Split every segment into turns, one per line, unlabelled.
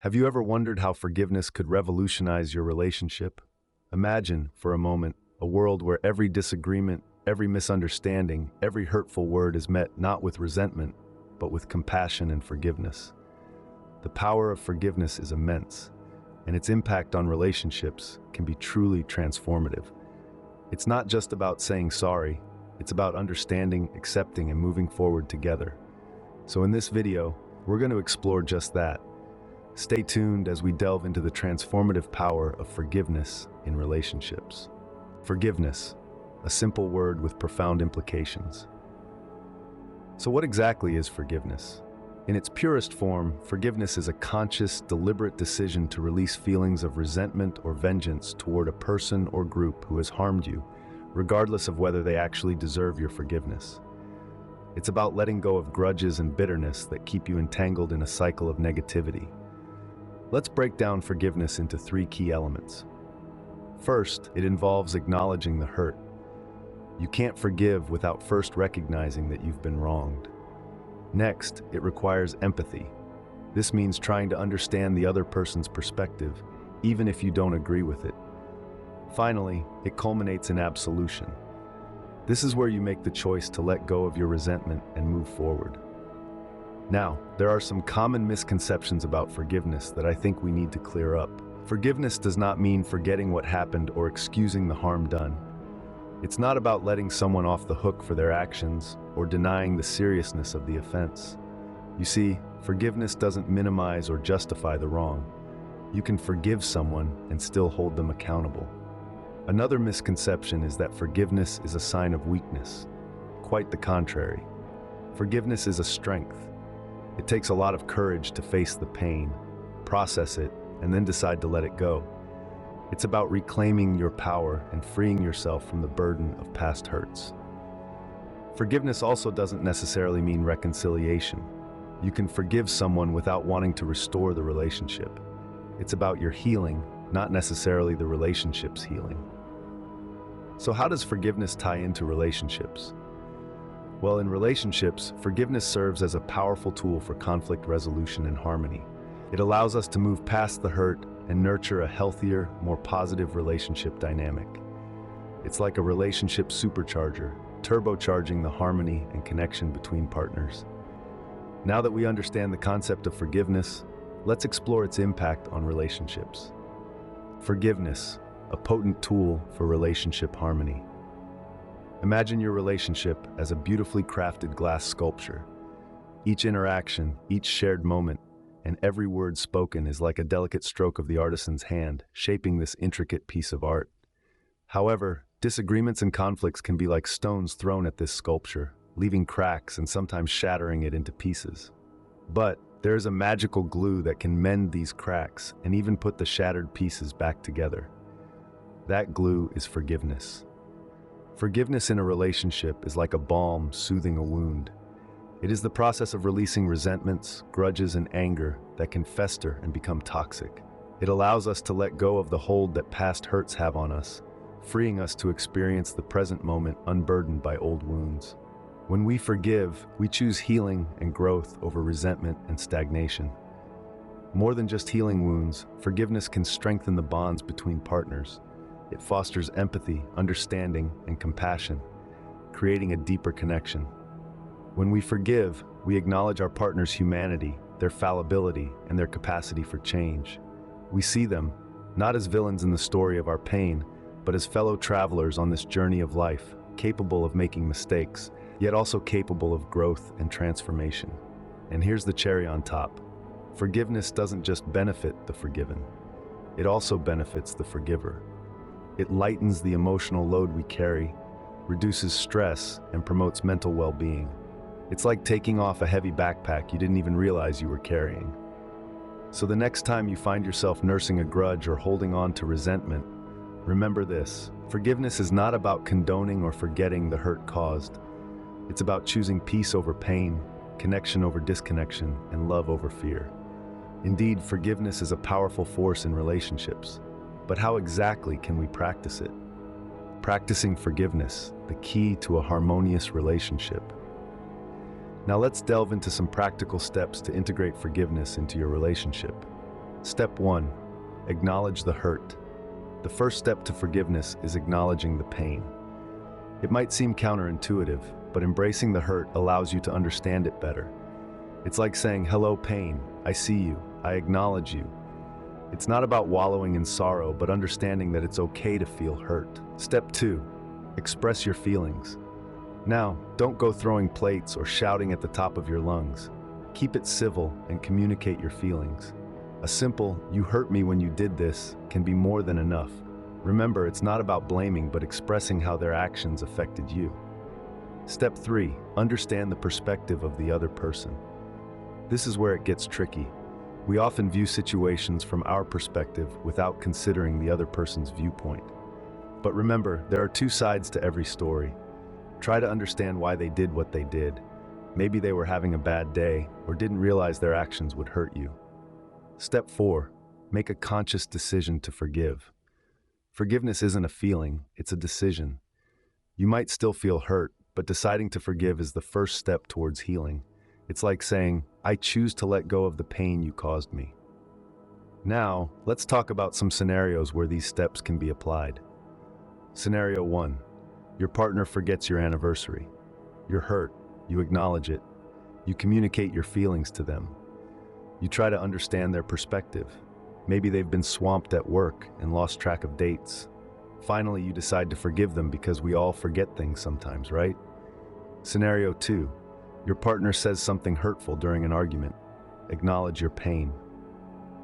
Have you ever wondered how forgiveness could revolutionize your relationship? Imagine, for a moment, a world where every disagreement, every misunderstanding, every hurtful word is met not with resentment, but with compassion and forgiveness. The power of forgiveness is immense, and its impact on relationships can be truly transformative. It's not just about saying sorry, it's about understanding, accepting, and moving forward together. So in this video, we're going to explore just that. Stay tuned as we delve into the transformative power of forgiveness in relationships. Forgiveness, a simple word with profound implications. So what exactly is forgiveness? In its purest form, forgiveness is a conscious, deliberate decision to release feelings of resentment or vengeance toward a person or group who has harmed you, regardless of whether they actually deserve your forgiveness. It's about letting go of grudges and bitterness that keep you entangled in a cycle of negativity. Let's break down forgiveness into three key elements. First, it involves acknowledging the hurt. You can't forgive without first recognizing that you've been wronged. Next, it requires empathy. This means trying to understand the other person's perspective, even if you don't agree with it. Finally, it culminates in absolution. This is where you make the choice to let go of your resentment and move forward. Now, there are some common misconceptions about forgiveness that I think we need to clear up. Forgiveness does not mean forgetting what happened or excusing the harm done. It's not about letting someone off the hook for their actions or denying the seriousness of the offense. You see, forgiveness doesn't minimize or justify the wrong. You can forgive someone and still hold them accountable. Another misconception is that forgiveness is a sign of weakness. Quite the contrary. Forgiveness is a strength. It takes a lot of courage to face the pain, process it, and then decide to let it go. It's about reclaiming your power and freeing yourself from the burden of past hurts. Forgiveness also doesn't necessarily mean reconciliation. You can forgive someone without wanting to restore the relationship. It's about your healing, not necessarily the relationship's healing. So how does forgiveness tie into relationships? Well, in relationships, forgiveness serves as a powerful tool for conflict resolution and harmony. It allows us to move past the hurt and nurture a healthier, more positive relationship dynamic. It's like a relationship supercharger, turbocharging the harmony and connection between partners. Now that we understand the concept of forgiveness, let's explore its impact on relationships. Forgiveness, a potent tool for relationship harmony. Imagine your relationship as a beautifully crafted glass sculpture. Each interaction, each shared moment, and every word spoken is like a delicate stroke of the artisan's hand, shaping this intricate piece of art. However, disagreements and conflicts can be like stones thrown at this sculpture, leaving cracks and sometimes shattering it into pieces. But there is a magical glue that can mend these cracks and even put the shattered pieces back together. That glue is forgiveness. Forgiveness in a relationship is like a balm soothing a wound. It is the process of releasing resentments, grudges, and anger that can fester and become toxic. It allows us to let go of the hold that past hurts have on us, freeing us to experience the present moment unburdened by old wounds. When we forgive, we choose healing and growth over resentment and stagnation. More than just healing wounds, forgiveness can strengthen the bonds between partners. It fosters empathy, understanding, and compassion, creating a deeper connection. When we forgive, we acknowledge our partner's humanity, their fallibility, and their capacity for change. We see them, not as villains in the story of our pain, but as fellow travelers on this journey of life, capable of making mistakes, yet also capable of growth and transformation. And here's the cherry on top. Forgiveness doesn't just benefit the forgiven. It also benefits the forgiver. It lightens the emotional load we carry, reduces stress, and promotes mental well-being. It's like taking off a heavy backpack you didn't even realize you were carrying. So the next time you find yourself nursing a grudge or holding on to resentment, remember this: forgiveness is not about condoning or forgetting the hurt caused. It's about choosing peace over pain, connection over disconnection, and love over fear. Indeed, forgiveness is a powerful force in relationships. But how exactly can we practice it? Practicing forgiveness, the key to a harmonious relationship. Now let's delve into some practical steps to integrate forgiveness into your relationship. Step 1. Acknowledge the hurt. The first step to forgiveness is acknowledging the pain. It might seem counterintuitive, but embracing the hurt allows you to understand it better. It's like saying, "Hello, pain. I see you. I acknowledge you." It's not about wallowing in sorrow, but understanding that it's okay to feel hurt. Step 2. Express your feelings. Now, don't go throwing plates or shouting at the top of your lungs. Keep it civil and communicate your feelings. A simple, "You hurt me when you did this," can be more than enough. Remember, it's not about blaming, but expressing how their actions affected you. Step 3. Understand the perspective of the other person. This is where it gets tricky. We often view situations from our perspective without considering the other person's viewpoint. But remember, there are two sides to every story. Try to understand why they did what they did. Maybe they were having a bad day or didn't realize their actions would hurt you. Step 4. Make a conscious decision to forgive. Forgiveness isn't a feeling, it's a decision. You might still feel hurt, but deciding to forgive is the first step towards healing. It's like saying, "I choose to let go of the pain you caused me." Now, let's talk about some scenarios where these steps can be applied. Scenario 1. Your partner forgets your anniversary. You're hurt. You acknowledge it. You communicate your feelings to them. You try to understand their perspective. Maybe they've been swamped at work and lost track of dates. Finally, you decide to forgive them because we all forget things sometimes, right? Scenario 2. Your partner says something hurtful during an argument. Acknowledge your pain.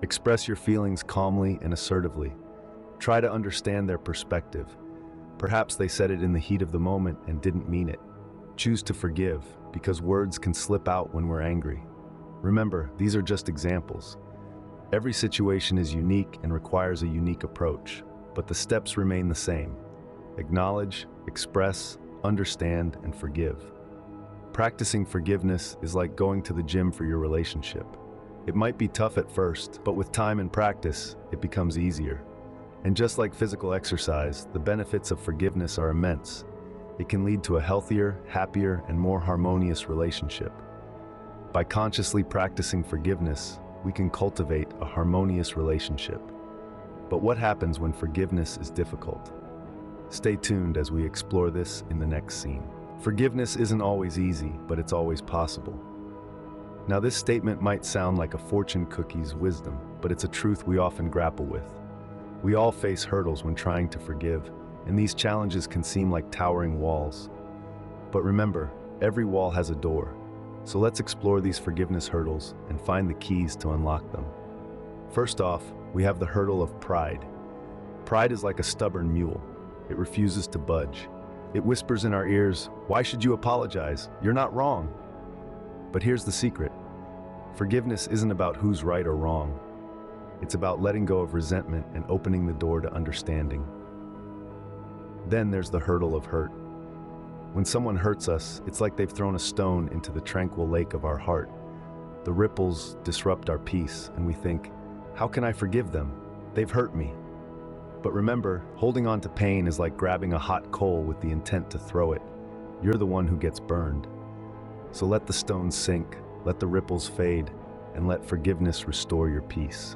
Express your feelings calmly and assertively. Try to understand their perspective. Perhaps they said it in the heat of the moment and didn't mean it. Choose to forgive, because words can slip out when we're angry. Remember, these are just examples. Every situation is unique and requires a unique approach, but the steps remain the same. Acknowledge, express, understand, and forgive. Practicing forgiveness is like going to the gym for your relationship. It might be tough at first, but with time and practice, it becomes easier. And just like physical exercise, the benefits of forgiveness are immense. It can lead to a healthier, happier, and more harmonious relationship. By consciously practicing forgiveness, we can cultivate a harmonious relationship. But what happens when forgiveness is difficult? Stay tuned as we explore this in the next scene. Forgiveness isn't always easy, but it's always possible. Now, this statement might sound like a fortune cookie's wisdom, but it's a truth we often grapple with. We all face hurdles when trying to forgive, and these challenges can seem like towering walls. But remember, every wall has a door. So let's explore these forgiveness hurdles and find the keys to unlock them. First off, we have the hurdle of pride. Pride is like a stubborn mule. It refuses to budge. It whispers in our ears, "Why should you apologize? You're not wrong." But here's the secret. Forgiveness isn't about who's right or wrong. It's about letting go of resentment and opening the door to understanding. Then there's the hurdle of hurt. When someone hurts us, it's like they've thrown a stone into the tranquil lake of our heart. The ripples disrupt our peace, and we think, "How can I forgive them? They've hurt me." But remember, holding on to pain is like grabbing a hot coal with the intent to throw it. You're the one who gets burned. So let the stones sink, let the ripples fade, and let forgiveness restore your peace.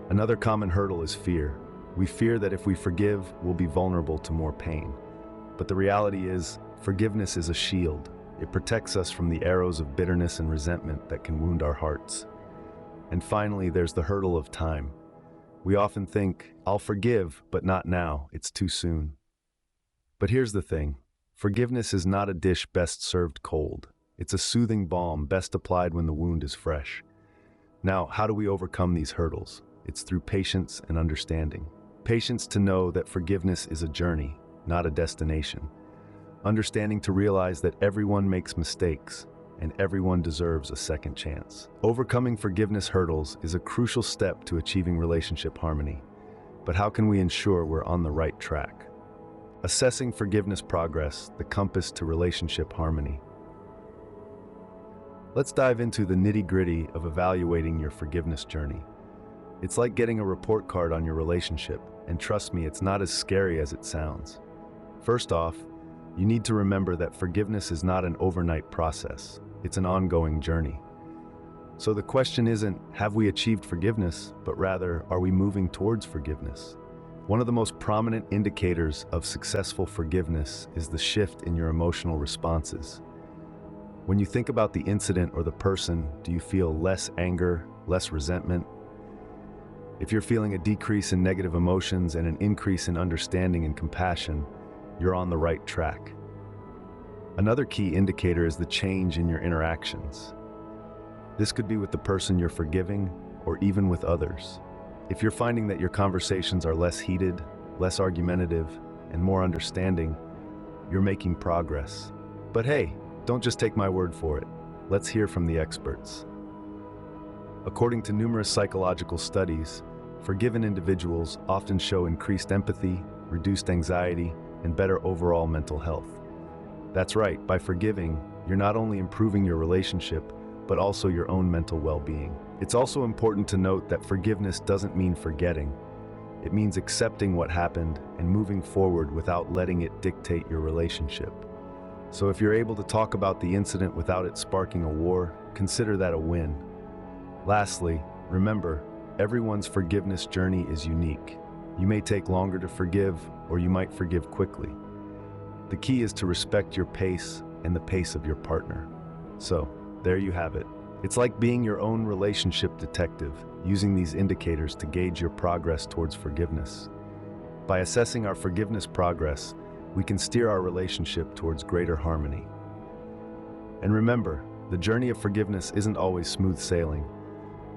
Another common hurdle is fear. We fear that if we forgive, we'll be vulnerable to more pain. But the reality is, forgiveness is a shield. It protects us from the arrows of bitterness and resentment that can wound our hearts. And finally, there's the hurdle of time. We often think, "I'll forgive, but not now, it's too soon." But here's the thing. Forgiveness is not a dish best served cold. It's a soothing balm best applied when the wound is fresh. Now, how do we overcome these hurdles? It's through patience and understanding. Patience to know that forgiveness is a journey, not a destination. Understanding to realize that everyone makes mistakes and everyone deserves a second chance. Overcoming forgiveness hurdles is a crucial step to achieving relationship harmony. But how can we ensure we're on the right track? Assessing forgiveness progress, the compass to relationship harmony. Let's dive into the nitty-gritty of evaluating your forgiveness journey. It's like getting a report card on your relationship, and trust me, it's not as scary as it sounds. First off, you need to remember that forgiveness is not an overnight process. It's an ongoing journey. So the question isn't, have we achieved forgiveness, but rather, are we moving towards forgiveness? One of the most prominent indicators of successful forgiveness is the shift in your emotional responses. When you think about the incident or the person, do you feel less anger, less resentment? If you're feeling a decrease in negative emotions and an increase in understanding and compassion, you're on the right track. Another key indicator is the change in your interactions. This could be with the person you're forgiving or even with others. If you're finding that your conversations are less heated, less argumentative, and more understanding, you're making progress. But hey, don't just take my word for it. Let's hear from the experts. According to numerous psychological studies, forgiven individuals often show increased empathy, reduced anxiety, and better overall mental health. That's right, by forgiving, you're not only improving your relationship, but also your own mental well-being. It's also important to note that forgiveness doesn't mean forgetting. It means accepting what happened and moving forward without letting it dictate your relationship. So if you're able to talk about the incident without it sparking a war, consider that a win. Lastly, remember, everyone's forgiveness journey is unique. You may take longer to forgive, or you might forgive quickly. The key is to respect your pace and the pace of your partner. So, there you have it. It's like being your own relationship detective, using these indicators to gauge your progress towards forgiveness. By assessing our forgiveness progress, we can steer our relationship towards greater harmony. And remember, the journey of forgiveness isn't always smooth sailing,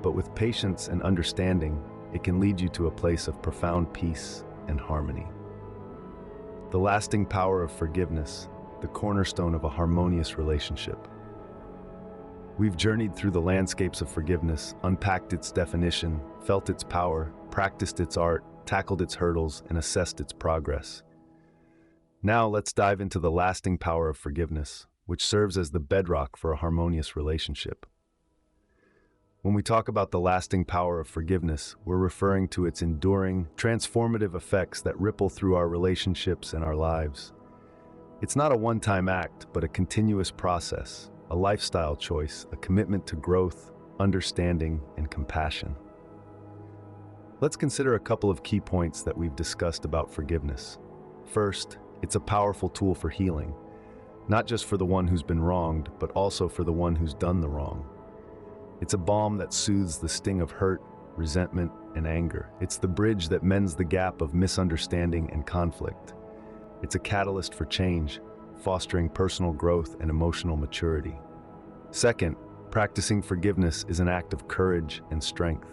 but with patience and understanding, it can lead you to a place of profound peace and harmony. The lasting power of forgiveness, the cornerstone of a harmonious relationship. We've journeyed through the landscapes of forgiveness, unpacked its definition, felt its power, practiced its art, tackled its hurdles, and assessed its progress. Now let's dive into the lasting power of forgiveness, which serves as the bedrock for a harmonious relationship. When we talk about the lasting power of forgiveness, we're referring to its enduring, transformative effects that ripple through our relationships and our lives. It's not a one-time act, but a continuous process, a lifestyle choice, a commitment to growth, understanding, and compassion. Let's consider a couple of key points that we've discussed about forgiveness. First, it's a powerful tool for healing, not just for the one who's been wronged, but also for the one who's done the wrong. It's a balm that soothes the sting of hurt, resentment, and anger. It's the bridge that mends the gap of misunderstanding and conflict. It's a catalyst for change, fostering personal growth and emotional maturity. Second, practicing forgiveness is an act of courage and strength.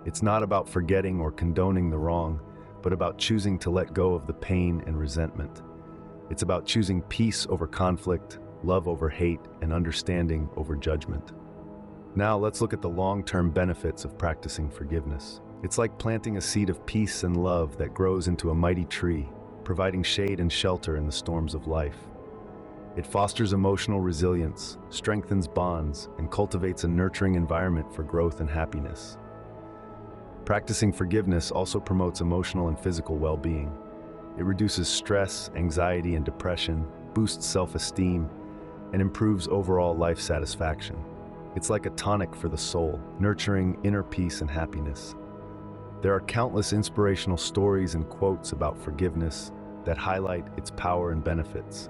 It's not about forgetting or condoning the wrong, but about choosing to let go of the pain and resentment. It's about choosing peace over conflict, love over hate, and understanding over judgment. Now let's look at the long-term benefits of practicing forgiveness. It's like planting a seed of peace and love that grows into a mighty tree, providing shade and shelter in the storms of life. It fosters emotional resilience, strengthens bonds, and cultivates a nurturing environment for growth and happiness. Practicing forgiveness also promotes emotional and physical well-being. It reduces stress, anxiety, and depression, boosts self-esteem, and improves overall life satisfaction. It's like a tonic for the soul, nurturing inner peace and happiness. There are countless inspirational stories and quotes about forgiveness that highlight its power and benefits.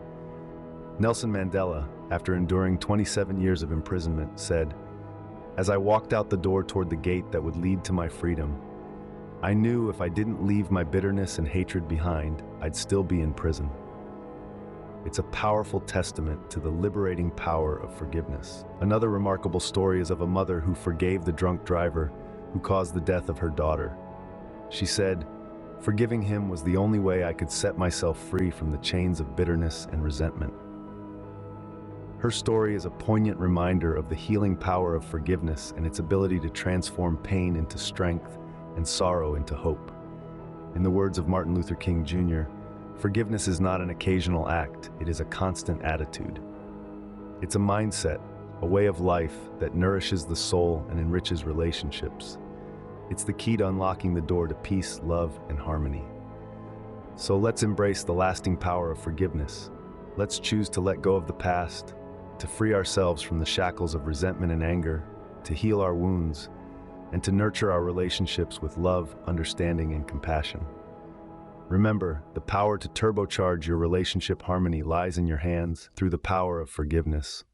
Nelson Mandela, after enduring 27 years of imprisonment, said, "As I walked out the door toward the gate that would lead to my freedom, I knew if I didn't leave my bitterness and hatred behind, I'd still be in prison." It's a powerful testament to the liberating power of forgiveness. Another remarkable story is of a mother who forgave the drunk driver who caused the death of her daughter. She said, "Forgiving him was the only way I could set myself free from the chains of bitterness and resentment." Her story is a poignant reminder of the healing power of forgiveness and its ability to transform pain into strength and sorrow into hope. In the words of Martin Luther King Jr., forgiveness is not an occasional act, it is a constant attitude. It's a mindset, a way of life that nourishes the soul and enriches relationships. It's the key to unlocking the door to peace, love, and harmony. So let's embrace the lasting power of forgiveness. Let's choose to let go of the past, to free ourselves from the shackles of resentment and anger, to heal our wounds, and to nurture our relationships with love, understanding, and compassion. Remember, the power to turbocharge your relationship harmony lies in your hands through the power of forgiveness.